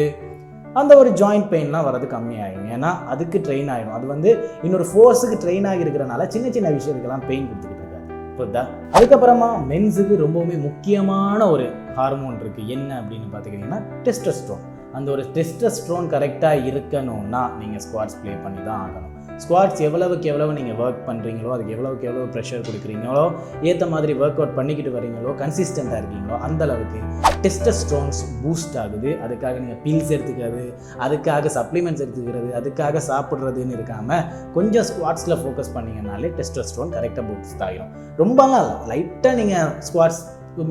அந்த ஒரு ஜாயிண்ட் பெயின்லாம் வரது கம்மியாகிடும். ஏன்னா அதுக்கு ட்ரெயின் ஆகிடும். அது வந்து இன்னொரு ஃபோர்ஸுக்கு ட்ரெயின் ஆகிருக்கிறனால சின்ன சின்ன விஷயத்துக்கெல்லாம் பெயின் கொடுத்துக்கிட்டு இருக்காது. புரியுதா? அதுக்கப்புறமா மென்ஸுக்கு ரொம்பவுமே முக்கியமான ஒரு ஹார்மோன் இருக்குது. என்ன அப்படின்னு பார்த்துக்கிட்டிங்கன்னா டெஸ்டோஸ்டெரோன். அந்த ஒரு டெஸ்டோஸ்டெரோன் கரெக்டாக இருக்கணும்னா நீங்கள் ஸ்குவாட்ஸ் ப்ளே பண்ணி தான் ஆகணும். ஸ்குவாட்ஸ் எவ்வளவுக்கு எவ்வளவு நீங்கள் ஒர்க் பண்ணுறீங்களோ, அதுக்கு எவ்வளவுக்கு எவ்வளவு ப்ரெஷர் கொடுக்குறீங்களோ, ஏற்ற மாதிரி ஒர்க் அவுட் பண்ணிக்கிட்டு வரீங்களோ, கன்சிஸ்டண்ட்டாக இருக்கீங்களோ, அந்தளவுக்கு டெஸ்டோஸ்டெரோன்ஸ் பூஸ்ட் ஆகுது. அதுக்காக நீங்கள் பில்ஸ் எடுத்துக்கிறது, அதுக்காக சப்ளிமெண்ட்ஸ் எடுத்துக்கிறது, அதுக்காக சாப்பிட்றதுன்னு இருக்காமல் கொஞ்சம் ஸ்குவாட்ஸில் ஃபோக்கஸ் பண்ணிங்கனாலே டெஸ்டோஸ்டெரோன் கரெக்டாக பூஸ்ட் ஆகிடும். ரொம்பலாம் இல்லை, லைட்டாக நீங்கள் ஸ்குவாட்ஸ்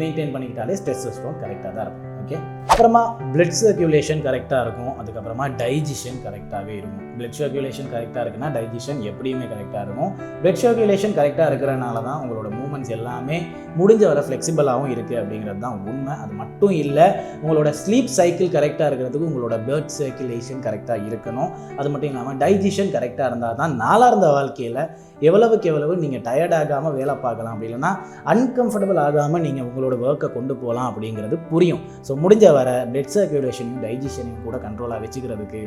மெயின்டைன் பண்ணிக்கிட்டாலே டெஸ்டோஸ்டெரோன் கரெக்டாக தான் இருக்கும். ஓகே, அப்புறமா பிளட் சர்க்குலேஷன் கரெக்டாக இருக்கும். அதுக்கப்புறமா டைஜஷன் கரெக்டாகவே இருக்கும். பிளட் சர்க்குலேஷன் கரெக்டாக இருக்குன்னா டைஜஷன் எப்படியுமே கரெக்டாக இருக்கும். பிளட் சர்க்குலேஷன் கரெக்டாக இருக்கிறனால தான் உங்களோட மூமெண்ட்ஸ் எல்லாமே முடிஞ்ச வர ஃப்ளெக்சிபிளாகவும் இருக்குது அப்படிங்கிறது தான் உண்மை. அது மட்டும் இல்லை, உங்களோட ஸ்லீப் சைக்கிள் கரெக்டாக இருக்கிறதுக்கு உங்களோட பிளட் சர்க்குலேஷன் கரெக்டாக இருக்கணும். அது மட்டும் இல்லாமல் டைஜஷன் கரெக்டாக இருந்தால் தான் நாளார்ந்த வாழ்க்கையில் எவ்வளவுக்கு எவ்வளவு நீங்கள் டயர்ட் ஆகாமல் வேலை பார்க்கலாம், அப்படி இல்லைன்னா அன்கம்ஃபர்டபுள் ஆகாமல் நீங்கள் உங்களோட ஒர்க்கை கொண்டு போகலாம் அப்படிங்கிறது புரியும். ஸோ முடிஞ்ச வர பிளட் சர்க்குலேஷனையும் டைஜஷனையும் கூட கண்ட்ரோலாக வச்சுக்கிறதுக்கு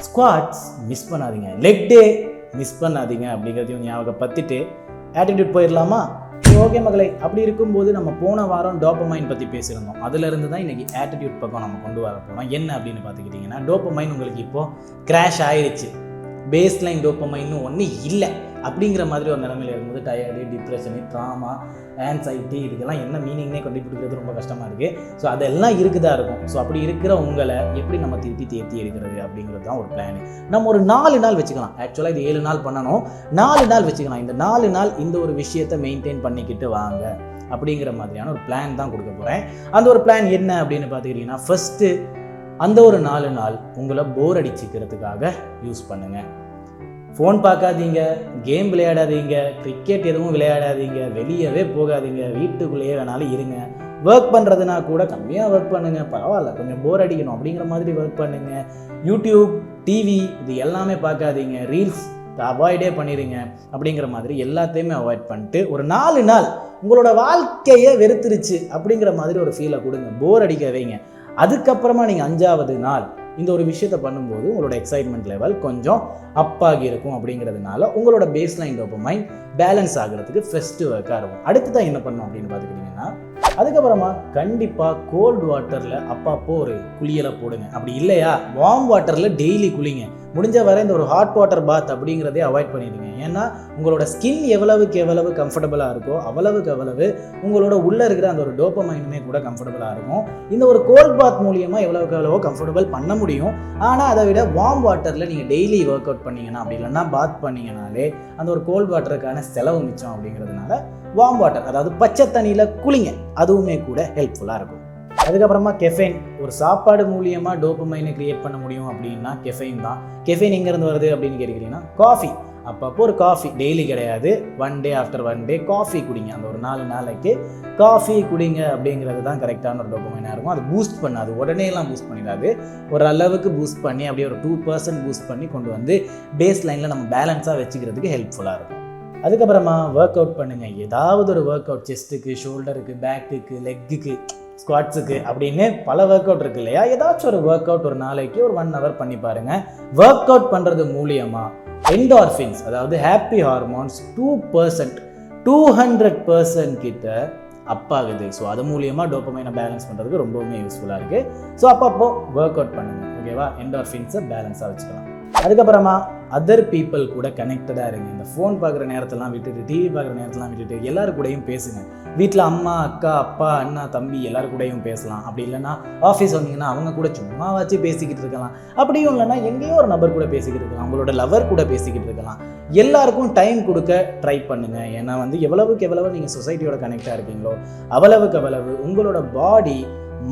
ஸ்குவாட்ஸ் மிஸ் பண்ணாதீங்க, லெக் டே மிஸ் பண்ணாதீங்க அப்படிங்கிறதையும் ஞாபகப்படுத்திட்டு ஆட்டிடியூட் போயிடலாமா? ஓகே மக்களை, அப்படி இருக்கும்போது நம்ம போன வாரம் டோபமைன் பற்றி பேசியிருந்தோம். அதுலேருந்து தான் இன்றைக்கி ஆட்டிடியூட் பக்கம் நம்ம கொண்டு வர போகிறோம். என்ன அப்படின்னு பார்த்துக்கிட்டிங்கன்னா, டோபமைன் உங்களுக்கு இப்போது கிராஷ் ஆயிடுச்சு. பேஸ்லைன் டோபமைன்னு ஒன்று இல்லை அப்படிங்கிற மாதிரி ஒரு நிலைமையில் இருக்கும்போது டயர்டு, டிப்ரெஷனு, ட்ராமா, ஆன்சைட்டி, இதுக்கெல்லாம் என்ன மீனிங்னே கண்டுபிடிக்கிறது ரொம்ப கஷ்டமாக இருக்குது. ஸோ அதெல்லாம் இருக்குதா இருக்கும். ஸோ அப்படி இருக்கிற உங்களை எப்படி நம்ம திருப்பி தேர்த்தி எடுக்கிறது அப்படிங்கிறது தான் ஒரு பிளான். நம்ம ஒரு 4 நாள் வச்சுக்கலாம். ஆக்சுவலாக இது 7 நாள் பண்ணணும், 4 நாள் வச்சுக்கலாம். இந்த 4 நாள் இந்த ஒரு விஷயத்தை மெயின்டைன் பண்ணிக்கிட்டு வாங்க அப்படிங்கிற மாதிரியான ஒரு பிளான் தான் கொடுக்க போகிறேன். அந்த ஒரு பிளான் என்ன அப்படின்னு பார்த்துக்கிட்டிங்கன்னா, ஃபஸ்ட்டு அந்த ஒரு 4 நாள் உங்களை போர் அடிச்சுக்கிறதுக்காக யூஸ் பண்ணுங்கள். ஃபோன் பார்க்காதீங்க, கேம் விளையாடாதீங்க, கிரிக்கெட் எதுவும் விளையாடாதீங்க, வெளியவே போகாதீங்க, வீட்டுக்குள்ளேயே வேணாலும் இருங்க. ஒர்க் பண்ணுறதுனா கூட கம்மியாக ஒர்க் பண்ணுங்கள், பரவாயில்ல, கொஞ்சம் போர் அடிக்கணும் அப்படிங்கிற மாதிரி ஒர்க் பண்ணுங்கள். யூடியூப், டிவி இது எல்லாமே பார்க்காதீங்க, ரீல்ஸ் அவாய்டே பண்ணிடுங்க. அப்படிங்கிற மாதிரி எல்லாத்தையுமே அவாய்ட் பண்ணிட்டு ஒரு 4 நாள் உங்களோட வாழ்க்கையை வெறுத்துருச்சு அப்படிங்கிற மாதிரி ஒரு ஃபீலை கொடுங்க, போர் அடிக்க வைங்க. அதுக்கப்புறமா நீங்கள் 5ஆவது நாள் இந்த ஒரு விஷயத்தை பண்ணும்போது உங்களோட எக்ஸைட்மெண்ட் லெவல் கொஞ்சம் அப்பாகி இருக்கும். அப்படிங்கிறதுனால உங்களோட பேஸ்லைன் டோபமைன் பேலன்ஸ் ஆகிறதுக்கு ஃபஸ்ட்டு ஒர்க்காக இருக்கும். அடுத்ததான் என்ன பண்ணணும் அப்படின்னு பார்த்துக்கிட்டிங்கன்னா, அதுக்கப்புறமா கண்டிப்பாக கோல்டு வாட்டரில் அப்பப்போ ஒரு குளியலை போடுங்க. அப்படி இல்லையா வார்ம் வாட்டரில் டெய்லி குளிங்க. முடிஞ்ச வரை இந்த ஒரு ஹாட் வாட்டர் பாத் அப்படிங்கிறதே அவாய்ட் பண்ணிடுங்க. ஏன்னா உங்களோட ஸ்கின் எவ்வளவுக்கு எவ்வளவு கம்ஃபர்டபுளாக இருக்கோ அவ்வளவுக்கு அவ்வளவு உங்களோட உள்ளே இருக்கிற அந்த ஒரு டோபமைனுமே கூட கம்ஃபர்டபுளாக இருக்கும். இந்த ஒரு கோல்ட் பாத் மூலியமாக எவ்வளவுக்கு எவ்வளவோ கம்ஃபர்டபுள் பண்ண முடியும். ஆனால் அதை விட வார்ம் வாட்டரில் நீங்கள் டெய்லி ஒர்க் அவுட் பண்ணிங்கன்னா, அப்படி இல்லைன்னா பாத் பண்ணிங்கனாலே அந்த ஒரு கோல்ட் வாட்டருக்கான செலவு மிச்சம். அப்படிங்கிறதுனால வார்ம் வாட்டர், அதாவது பச்சை தண்ணியில் குளிங்க, அதுவுமே கூட ஹெல்ப்ஃபுல்லாக இருக்கும். அதுக்கப்புறமா கெஃபைன், ஒரு சாப்பாடு மூலியமாக டோபமைனை கிரியேட் பண்ண முடியும் அப்படின்னா கெஃபைன் தான். கெஃபைன் எங்கேருந்து வருது அப்படின்னு கேட்குறீங்கன்னா, காஃபி. அப்பப்போ ஒரு காஃபி, டெய்லி கிடையாது, 1 டே ஆஃப்டர் 1 டே காஃபி குடிங்க. அந்த ஒரு 4 நாளைக்கு காஃபி குடிங்க அப்படிங்கிறது தான் கரெக்டான ஒரு டோபமைனாக இருக்கும். அது பூஸ்ட் பண்ணாது, உடனேலாம் பூஸ்ட் பண்ணிடாது, ஒரு அளவுக்கு பூஸ்ட் பண்ணி அப்படியே ஒரு 2% பூஸ்ட் பண்ணி கொண்டு வந்து பேஸ் லைனில் நம்ம பேலன்ஸாக வச்சுக்கிறதுக்கு ஹெல்ப்ஃபுல்லாக இருக்கும். அதுக்கப்புறமா ஒர்க் அவுட் பண்ணுங்கள். ஏதாவது ஒரு ஒர்க் அவுட், செஸ்ட்டுக்கு, ஷோல்டருக்கு, பேக்குக்கு, லெக்குக்கு, ஸ்குவாட்ஸுக்கு அப்படின்னு பல ஒர்க் அவுட் இருக்கு இல்லையா, ஏதாச்சும் ஒரு ஒர்க் அவுட் ஒரு நாளைக்கு ஒரு 1 hour பண்ணி பாருங்கள். ஒர்க் அவுட் பண்ணுறது மூலியமாக என்டார்ஃபின்ஸ், அதாவது ஹாப்பி ஹார்மோன்ஸ் 2% 200% கிட்ட அப் ஆகுது. ஸோ அது மூலியமாக டோபமைனை பேலன்ஸ் பண்ணுறதுக்கு ரொம்பவுமே யூஸ்ஃபுல்லாக இருக்குது. ஸோ அப்பப்போ ஒர்க் அவுட் பண்ணுங்கள், ஓகேவா? என்டார்ஃபின்ஸை பேலன்ஸாக வச்சுக்கலாம். அதுக்கப்புறமா அதர் பீப்புள் கூட கனெக்டடாக இருங்க. இந்த ஃபோன் பார்க்குற நேரத்தெல்லாம் விட்டுட்டு, டிவி பார்க்குற நேரத்தெல்லாம் விட்டுட்டு எல்லாரு கூடயும் பேசுங்க. வீட்டில் அம்மா, அக்கா, அப்பா, அண்ணா, தம்பி எல்லாரு கூடயும் பேசலாம். அப்படி இல்லைன்னா ஆஃபீஸ் வந்தீங்கன்னா அவங்க கூட சும்மா வச்சு பேசிக்கிட்டு இருக்கலாம். அப்படியும் இல்லைன்னா எங்கேயோ ஒரு நபர் கூட பேசிக்கிட்டு இருக்கலாம், உங்களோட லவர் கூட பேசிக்கிட்டு இருக்கலாம். எல்லாருக்கும் டைம் கொடுக்க ட்ரை பண்ணுங்க. ஏன்னா எவ்வளவுக்கு எவ்வளவு நீங்கள் சொசைட்டியோட கனெக்டாக இருக்கீங்களோ அவ்வளவுக்கு அவ்வளவு உங்களோட பாடி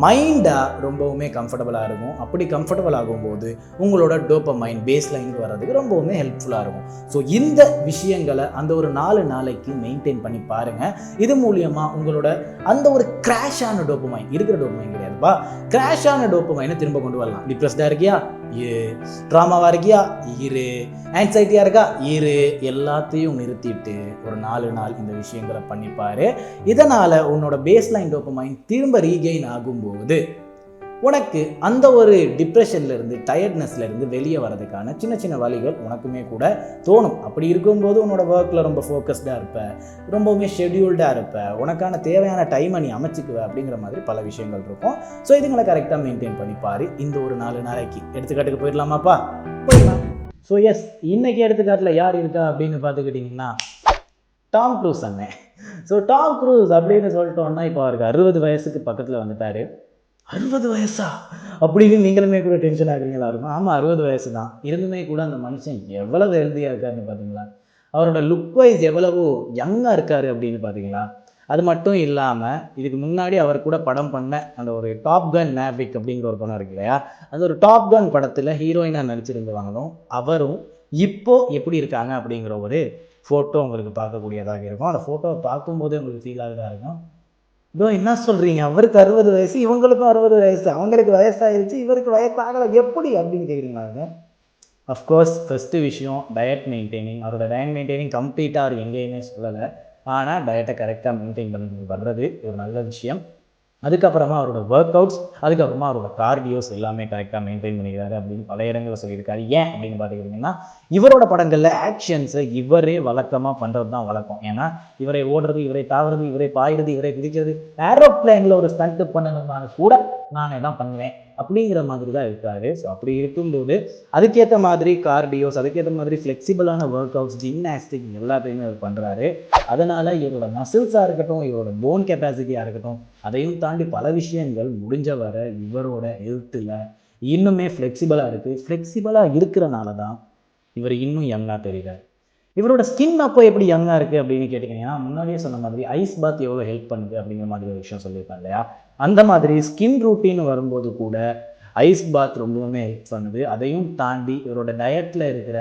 மைண்டாக ரொம்பவுமே கம்ஃபர்டபுளாக இருக்கும். அப்படி கம்ஃபர்டபுள் ஆகும்போது உங்களோட டோபமைன் பேஸ் லைனுக்கு வர்றதுக்கு ரொம்பவுமே ஹெல்ப்ஃபுல்லாக இருக்கும். ஸோ இந்த விஷயங்களை அந்த ஒரு 4 நாளைக்கு மெயின்டைன் பண்ணி பாருங்கள். இது மூலியமாக உங்களோட அந்த ஒரு கிராஷான டோபமைன், இருக்கிற டோபமைன் கிடையாதுப்பா, கிராஷான டோபமைனை திரும்ப கொண்டு வரலாம். டிப்ரெஸ்டாக இருக்கியா, ட்ராமாவாக இருக்கியா, ஆன்சைட்டியாக இருக்கா, எல்லாத்தையும் நிறுத்திட்டு ஒரு 4 நாள் இந்த விஷயங்களை பண்ணிப்பார். இதனால் உன்னோட பேஸ்லைன் டோபமைன் திரும்ப ரீகெயின் ஆகும்போது உனக்கு அந்த ஒரு டிப்ரெஷன்லேருந்து, டயர்ட்னஸ்லேருந்து வெளியே வரதுக்கான சின்ன சின்ன வழிகள் உனக்குமே கூட தோணும். அப்படி இருக்கும்போது உன்னோட ஒர்க்கில் ரொம்ப ஃபோக்கஸ்டாக இருப்ப, ரொம்பவுமே ஷெட்யூல்டாக இருப்ப, உனக்கான தேவையான டைமை நீ அமைச்சிக்குவ அப்படிங்கிற மாதிரி பல விஷயங்கள் இருக்கும். ஸோ இதுங்களை கரெக்டாக மெயின்டைன் பண்ணிப்பார். இந்த ஒரு 4 நாளைக்கு எடுத்துக்காட்டுக்கு போயிடலாமாப்பா? போயிடலாம். ஸோ எஸ், இன்னைக்கு எடுத்துக்காட்டில் யார் இருக்கா அப்படின்னு பார்த்துக்கிட்டிங்கன்னா டாம் க்ரூஸ் அண்ணன். ஸோ டாம் க்ரூஸ் அப்படின்னு சொல்லிட்டோன்னா இப்போ அவருக்கு 60 வயசுக்கு பக்கத்தில் வந்துட்டார். 60 வயசா அப்படின்னு நீங்களுமே கூட டென்ஷன் ஆகுறீங்களா இருக்கும். ஆமாம், 60 வயசு தான். இருந்துமே கூட அந்த மனுஷன் எவ்வளவு ஹெல்த்தியாக இருக்காருன்னு பார்த்தீங்களா? அவரோட லுக் வைஸ் எவ்வளவோ யங்காக இருக்காரு அப்படின்னு பார்த்தீங்களா? அது மட்டும் இல்லாமல் இதுக்கு முன்னாடி அவர் கூட படம் பண்ண அந்த ஒரு டாப் கன் மேவிக் அப்படிங்கிற ஒரு படம் இருக்கு இல்லையா, அந்த ஒரு டாப் கன் படத்தில் ஹீரோயினாக நடிச்சிருந்தவங்களும் அவரும் இப்போ எப்படி இருக்காங்க அப்படிங்கிற ஒரு ஃபோட்டோ உங்களுக்கு பார்க்கக்கூடியதாக இருக்கும். அந்த ஃபோட்டோவை பார்க்கும்போதே உங்களுக்கு ஃபீல் ஆகுதா இருக்கும். இதோ என்ன சொல்கிறீங்க, அவருக்கு 60 வயசு, இவங்களுக்கும் 60 வயசு, அவங்களுக்கு வயசாகிடுச்சு, இவருக்கு வயசாகலை, எப்படி அப்படின்னு கேட்குறீங்களா? அஃப்கோர்ஸ் ஃபஸ்ட்டு விஷயம் டயட் மெயின்டைனிங். அவரோட டயட் மெயின்டைனிங் கம்ப்ளீட்டாக அவர் எங்கேயுமே சொல்லலை. ஆனால் டயட்டை கரெக்டாக மெயின்டைன் பண்ணி வர்றது ஒரு நல்ல விஷயம். அதுக்கப்புறமா அவரோட ஒர்க் அவுட்ஸ், அதுக்கப்புறமா அவரோட கார்டியோஸ் எல்லாமே கரெக்டாக மெயின்டைன் பண்ணிக்கிறாரு அப்படின்னு பல இடங்களில் சொல்லியிருக்காரு. ஏன் அப்படின்னு பார்த்துக்கிட்டிங்கன்னா இவரோட படங்களில் ஆக்ஷன்ஸை இவரே வழக்கமாக பண்ணுறது தான் வழக்கம். ஏன்னா இவரை ஓடுறது, இவரை தாவுறது, இவரை பாயிறது, இவரை குதிக்கிறது, ஏரோப்ளேனில் ஒரு ஸ்டண்ட்டு பண்ணணும்னால கூட நானே தான் பண்ணுவேன் அப்படிங்கிற மாதிரி தான் இருக்காரு. ஸோ அப்படி இருக்கும்போது அதுக்கேற்ற மாதிரி கார்டியோஸ், அதுக்கேற்ற மாதிரி ஃப்ளெக்சிபிளான ஒர்க் அவுட்ஸ், ஜிம்னாஸ்டிக் எல்லாத்தையுமே அவர் பண்ணுறாரு. அதனால் இவரோட மசில்ஸாக இருக்கட்டும், இவரோட போன் கெப்பாசிட்டியாக இருக்கட்டும், அதையும் தாண்டி பல விஷயங்கள் முடிஞ்ச வர இவரோட ஹெல்த்தில் இன்னுமே ஃப்ளெக்சிபிளாக இருக்குது. ஃப்ளெக்சிபிளாக இருக்கிறனால தான் இவர் இன்னும் யங்காக தெரிகிறார். இவரோட ஸ்கின் அப்போ எப்படி யங்காக இருக்குது அப்படின்னு கேட்டிங்கன்னா, முன்னாடியே சொன்ன மாதிரி ஐஸ் பாத் எவ்வளோ ஹெல்ப் பண்ணுது அப்படிங்கிற மாதிரி ஒரு விஷயம் சொல்லியிருக்கேன் இல்லையா, அந்த மாதிரி ஸ்கின் ரூட்டீன் வரும்போது கூட ஐஸ் பாத் ரொம்பவுமே ஹெல்ப் பண்ணுது. அதையும் தாண்டி இவரோட டயட்டில் இருக்கிற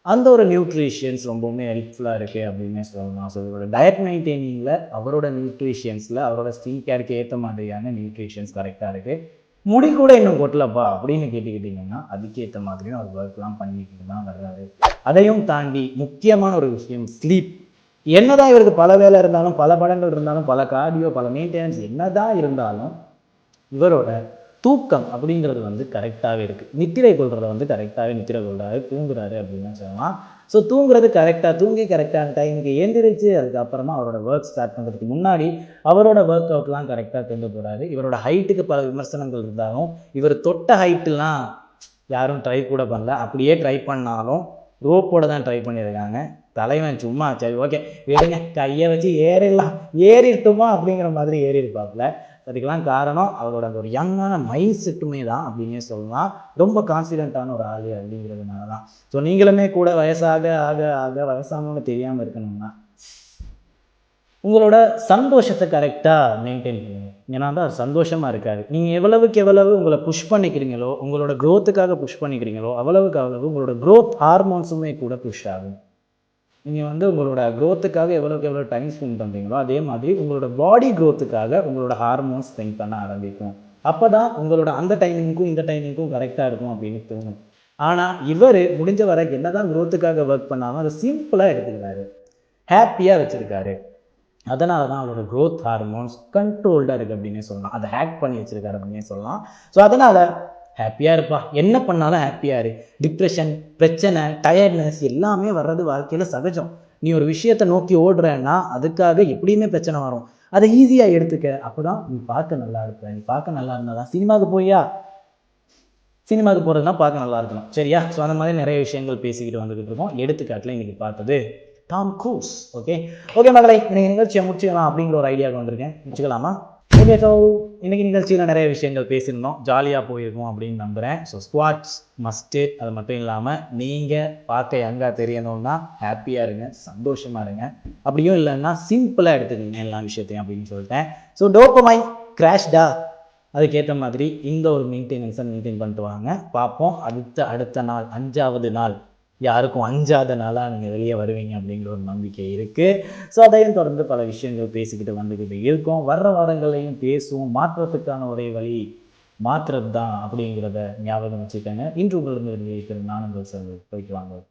அந்த ஒரு நியூட்ரிஷியன்ஸ் ரொம்பவுமே ஹெல்ப்ஃபுல்லாக இருக்குது அப்படின்னு சொல்லலாம். ஸோ இவரோட டயட் மெயின்டைனிங்கில், அவரோட நியூட்ரிஷியன்ஸில், அவரோட ஸ்கின் கேருக்கு ஏற்ற மாதிரியான நியூட்ரிஷியன்ஸ் கரெக்டாக இருக்குது. முடி கூட இன்னும் கொட்டலப்பா அப்படின்னு கேட்டுக்கிட்டிங்கன்னா அதுக்கேற்ற மாதிரியும் அவர் ஒர்க்லாம் பண்ணிக்கிட்டு தான் வர்றாரு. அதையும் தாண்டி முக்கியமான ஒரு விஷயம் ஸ்லீப். என்னதான் இவருக்கு பல வேலை இருந்தாலும், பல படங்கள் இருந்தாலும், பல கார்டியோ, பல மெயின்டெனன்ஸ் என்னதான் இருந்தாலும் இவரோட தூக்கம் அப்படிங்கிறது கரெக்டாகவே இருக்குது. நித்திரை கொள்றதை கரெக்டாகவே நித்திரை கொள்றாரு, தூங்குறாரு அப்படின்னு சொல்லலாம். ஸோ தூங்குறது கரெக்டாக தூங்கி கரெக்டான டைமுக்கு எழுந்திரிச்சு அதுக்கப்புறமா அவரோட ஒர்க் ஸ்டார்ட் பண்ணுறதுக்கு முன்னாடி அவரோட ஒர்க் அவுட்லாம் கரெக்டாக கொண்டு போகிறாரு. இவரோட ஹைட்டுக்கு பல விமர்சனங்கள் இருந்தாலும் இவர் தொட்ட ஹைட்டுலாம் யாரும் ட்ரை கூட பண்ணல. அப்படியே ட்ரை பண்ணாலும் ரோப்போட தான் ட்ரை பண்ணியிருக்காங்க. தலைவன் சும்மா சரி ஓகே விடுங்க, கையை வச்சு ஏறிட்டுமா அப்படிங்கிற மாதிரி ஏறி இருப்பாப்புல. அதுக்கெல்லாம் காரணம் அவரோட அந்த ஒரு யங்கான மைண்ட் செட்டுமே தான் அப்படின்னே சொல்லலாம். ரொம்ப கான்ஃபிடென்ட்டான ஒரு ஆள் அப்படிங்கிறதுனால தான். ஸோ நீங்களுமே கூட வயசாக ஆக ஆக வயசானவங்க தெரியாமல் இருக்கணும்னா உங்களோட சந்தோஷத்தை கரெக்டாக மெயின்டைன் பண்ணுங்க. ஏன்னா தான் சந்தோஷமாக இருக்காது. நீங்கள் எவ்வளவுக்கு எவ்வளவு உங்களை புஷ் பண்ணிக்கிறீங்களோ, உங்களோட க்ரோத்துக்காக புஷ் பண்ணிக்கிறீங்களோ அவ்வளவுக்கு அவ்வளவு உங்களோட க்ரோத் ஹார்மோன்ஸுமே கூட புஷ் ஆகும். நீங்கள் உங்களோட க்ரோத்துக்காக எவ்வளோக்கு எவ்வளோ டைம் ஸ்பெண்ட் பண்ணுறீங்களோ அதே மாதிரி உங்களோட பாடி க்ரோத்துக்காக உங்களோட ஹார்மோன்ஸ் ஸ்பெண்ட் பண்ண ஆரம்பிக்கும். அப்போ தான் உங்களோட அந்த டைமிங்க்கும் இந்த டைமிங்க்கும் கரெக்டாக இருக்கும் அப்படின்னு தோணும். ஆனால் இவர் முடிஞ்ச வரை என்ன தான் க்ரோத்துக்காக ஒர்க் பண்ணாலும் அதை சிம்பிளாக எடுத்துக்கிறாரு, ஹாப்பியாக வச்சுருக்காரு. அதனால தான் அவரோட க்ரோத் ஹார்மோன்ஸ் கண்ட்ரோல்டாக இருக்குது அப்படின்னே சொல்லலாம். அதை ஹேக் பண்ணி வச்சுருக்காரு அப்படின்னே சொல்லலாம். ஸோ அதனால் ஹாப்பியாக இருப்பா, என்ன பண்ணாலும் ஹாப்பியாக இரு. டிப்ரெஷன், பிரச்சனை, டயர்ட்னஸ் எல்லாமே வர்றது வாழ்க்கையில் சகஜம். நீ ஒரு விஷயத்தை நோக்கி ஓடுறேன்னா அதுக்காக எப்படியுமே பிரச்சனை வரும். அதை ஈஸியாக எடுத்துக்க, அப்போ தான் நீ பார்க்க நல்லா இருப்ப. நீ பார்க்க நல்லா இருந்தால் தான் சினிமாவுக்கு போயா, சினிமாவுக்கு போகிறதுனா பார்க்க நல்லா இருக்கணும், சரியா? ஸோ அந்த மாதிரி நிறைய விஷயங்கள் பேசிக்கிட்டு வந்துக்கிட்டு இருக்கோம். எடுத்துக்காட்டில் இன்றைக்கி பார்த்தது டாம் க்ரூஸ். ஓகே மகளே, இன்றைக்கி நிகழ்ச்சியை முடிச்சுக்கலாம் அப்படிங்கிற ஒரு ஐடியாவுக்கு வந்திருக்கேன். முடிச்சுக்கலாமா? ஓகே. ஸோ இன்றைக்கி நிகழ்ச்சியில் நிறைய விஷயங்கள் பேசியிருந்தோம், ஜாலியாக போயிருக்கோம் அப்படின்னு நம்புகிறேன். ஸோ ஸ்குவாட்ஸ் மஸ்ட்டு, அது மட்டும் இல்லாமல் நீங்கள் பார்க்க யங்காக தெரியணும்னா ஹாப்பியாக இருங்க, சந்தோஷமாக இருங்க. அப்படியும் இல்லைன்னா சிம்பிளாக எடுத்துக்கங்க எல்லா விஷயத்தையும் அப்படின்னு சொல்லிட்டேன். ஸோ டோபமைன் கிராஷ்டா, அதுக்கேற்ற மாதிரி இந்த ஒரு மெயின்டெனன்ஸை மெயின்டைன் பண்ணிட்டு வாங்க. பார்ப்போம் அடுத்த நாள் 5வது நாள் யாருக்கும் அஞ்சாத நாளாக நீங்கள் வெளியே வருவீங்க அப்படிங்கிற ஒரு நம்பிக்கை இருக்குது. ஸோ அதையும் தொடர்ந்து பல விஷயங்கள் பேசிக்கிட்டு வந்துக்கிட்டு இருக்கோம். வர்ற வாரங்களையும் பேசுவோம். மாற்றத்துக்கான ஒரே வழி மாற்றுறது தான் அப்படிங்கிறத ஞாபகம் வச்சுக்கோங்க. இன்று உங்களிடம் இருக்கிற நானுங்கள் சார் போய்ட்டு வாங்க.